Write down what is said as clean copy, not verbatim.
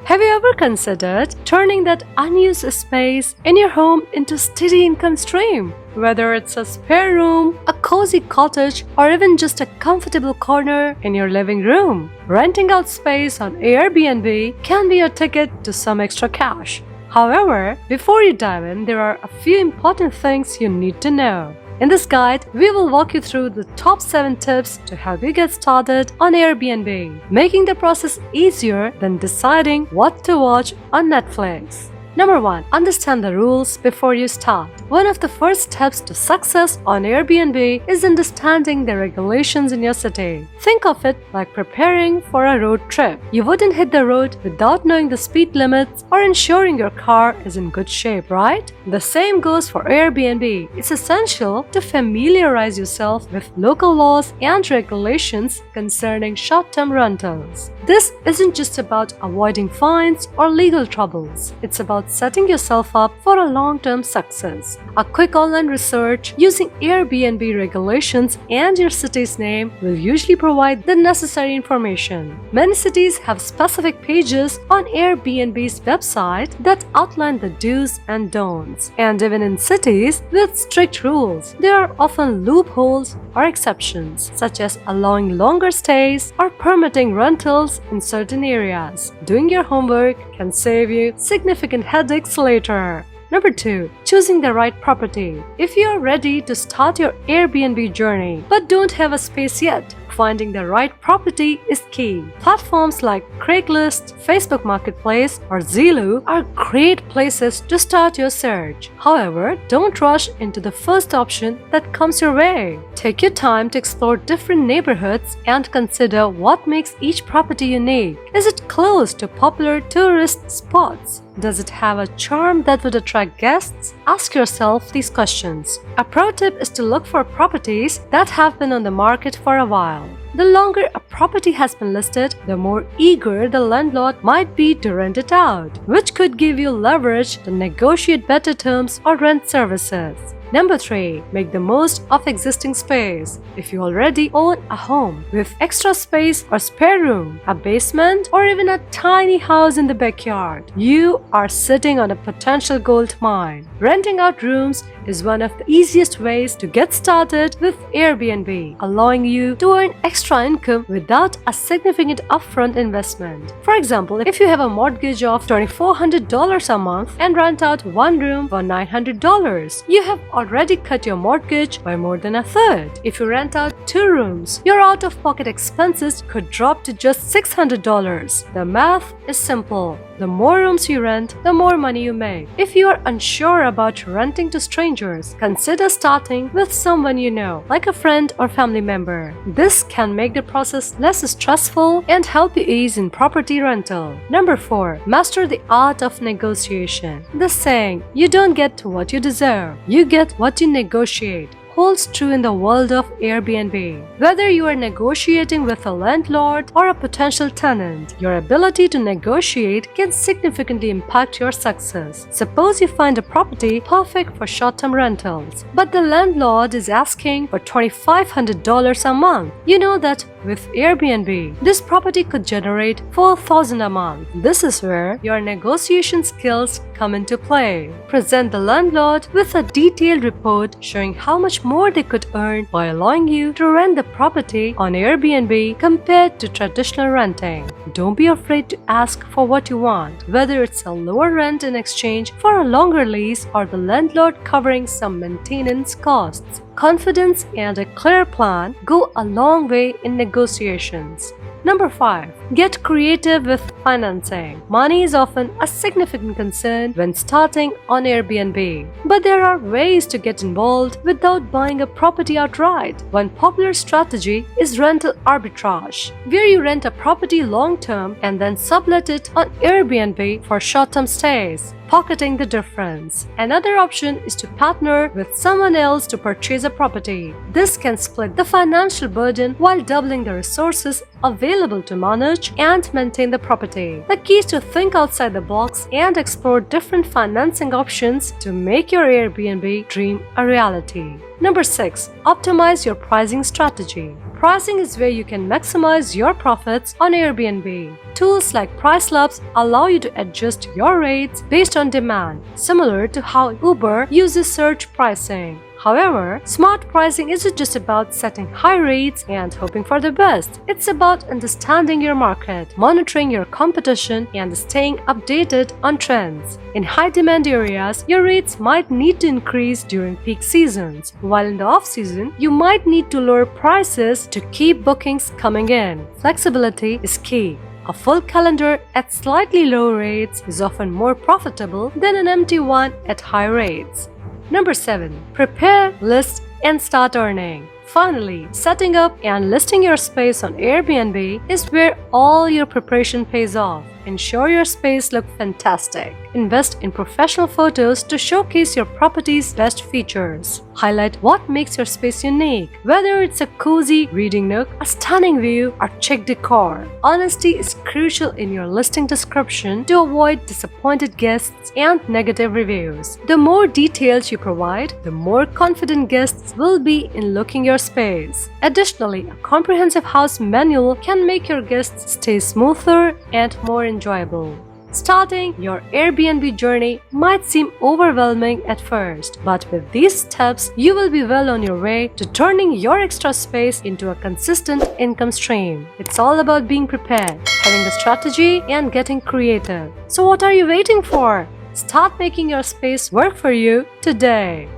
Have you ever considered turning that unused space in your home into steady income stream? Whether it's a spare room, a cozy cottage, or even just a comfortable corner in your living room, renting out space on Airbnb can be your ticket to some extra cash. However, before you dive in, there are a few important things you need to know. In this guide, we will walk you through the top 7 tips to help you get started on Airbnb, making the process easier than deciding what to watch on Netflix. Number 1. Understand the rules before you start. One of the first steps to success on Airbnb is understanding the regulations in your city. Think of it like preparing for a road trip. You wouldn't hit the road without knowing the speed limits or ensuring your car is in good shape, right? The same goes for Airbnb. It's essential to familiarize yourself with local laws and regulations concerning short-term rentals. This isn't just about avoiding fines or legal troubles. It's about setting yourself up for a long-term success. A quick online research using Airbnb regulations and your city's name will usually provide the necessary information. Many cities have specific pages on Airbnb's website that outline the do's and don'ts. And even in cities with strict rules, there are often loopholes or exceptions, such as allowing longer stays or permitting rentals in certain areas. Doing your homework can save you significant headaches later. Number 2. Choosing the right property. If you are ready to start your Airbnb journey but don't have a space yet, finding the right property is key. Platforms like Craigslist, Facebook Marketplace, or Zillow are great places to start your search. However, don't rush into the first option that comes your way. Take your time to explore different neighborhoods and consider what makes each property unique. Is it close to popular tourist spots? Does it have a charm that would attract guests? Ask yourself these questions. A pro tip is to look for properties that have been on the market for a while. The longer a property has been listed, the more eager the landlord might be to rent it out, which could give you leverage to negotiate better terms or rent services. Number 3. Make the most of existing space. If you already own a home with extra space or spare room, a basement, or even a tiny house in the backyard, you are sitting on a potential gold mine. Renting out rooms is one of the easiest ways to get started with Airbnb, allowing you to earn extra income without a significant upfront investment. For example, if you have a mortgage of $2,400 a month and rent out one room for $900, you have already cut your mortgage by more than a third. If you rent out 2 rooms, your out-of-pocket expenses could drop to just $600. The math is simple. The more rooms you rent, the more money you make. If you are unsure about renting to strangers, consider starting with someone you know, like a friend or family member. This can make the process less stressful and help you ease in property rental. Number 4. Master the art of negotiation. The saying, "You don't get what you deserve, you get what you negotiate," holds true in the world of Airbnb. Whether you are negotiating with a landlord or a potential tenant, your ability to negotiate can significantly impact your success. Suppose you find a property perfect for short-term rentals, but the landlord is asking for $2,500 a month. You know that with Airbnb, this property could generate $4,000 a month. This is where your negotiation skills come into play. Present the landlord with a detailed report showing how much more they could earn by allowing you to rent the property on Airbnb compared to traditional renting. Don't be afraid to ask for what you want, whether it's a lower rent in exchange for a longer lease or the landlord covering some maintenance costs. Confidence and a clear plan go a long way in negotiations. Number 5. Get creative with financing. Money is often a significant concern when starting on Airbnb, but there are ways to get involved without buying a property outright. One popular strategy is rental arbitrage, where you rent a property long-term and then sublet it on Airbnb for short-term stays, pocketing the difference. Another option is to partner with someone else to purchase a property. This can split the financial burden while doubling the resources available to manage and maintain the property. The key is to think outside the box and explore different financing options to make your Airbnb dream a reality. Number 6. Optimize your pricing strategy. Pricing is where you can maximize your profits on Airbnb. Tools like Price Labs allow you to adjust your rates based on demand, similar to how Uber uses search pricing. However, smart pricing isn't just about setting high rates and hoping for the best. It's about understanding your market, monitoring your competition, and staying updated on trends. In high-demand areas, your rates might need to increase during peak seasons, while in the off-season, you might need to lower prices to keep bookings coming in. Flexibility is key. A full calendar at slightly lower rates is often more profitable than an empty one at high rates. Number 7. Prepare, list, and start earning. Finally, setting up and listing your space on Airbnb is where all your preparation pays off. Ensure your space looks fantastic. Invest in professional photos to showcase your property's best features. Highlight what makes your space unique, whether it's a cozy reading nook, a stunning view, or chic decor. Honesty is crucial in your listing description to avoid disappointed guests and negative reviews. The more details you provide, the more confident guests will be in looking your space. Additionally, a comprehensive house manual can make your guests stay smoother and more enjoyable. Starting your Airbnb journey might seem overwhelming at first, but with these steps, you will be well on your way to turning your extra space into a consistent income stream. It's all about being prepared, having a strategy, and getting creative. So what are you waiting for? Start making your space work for you today.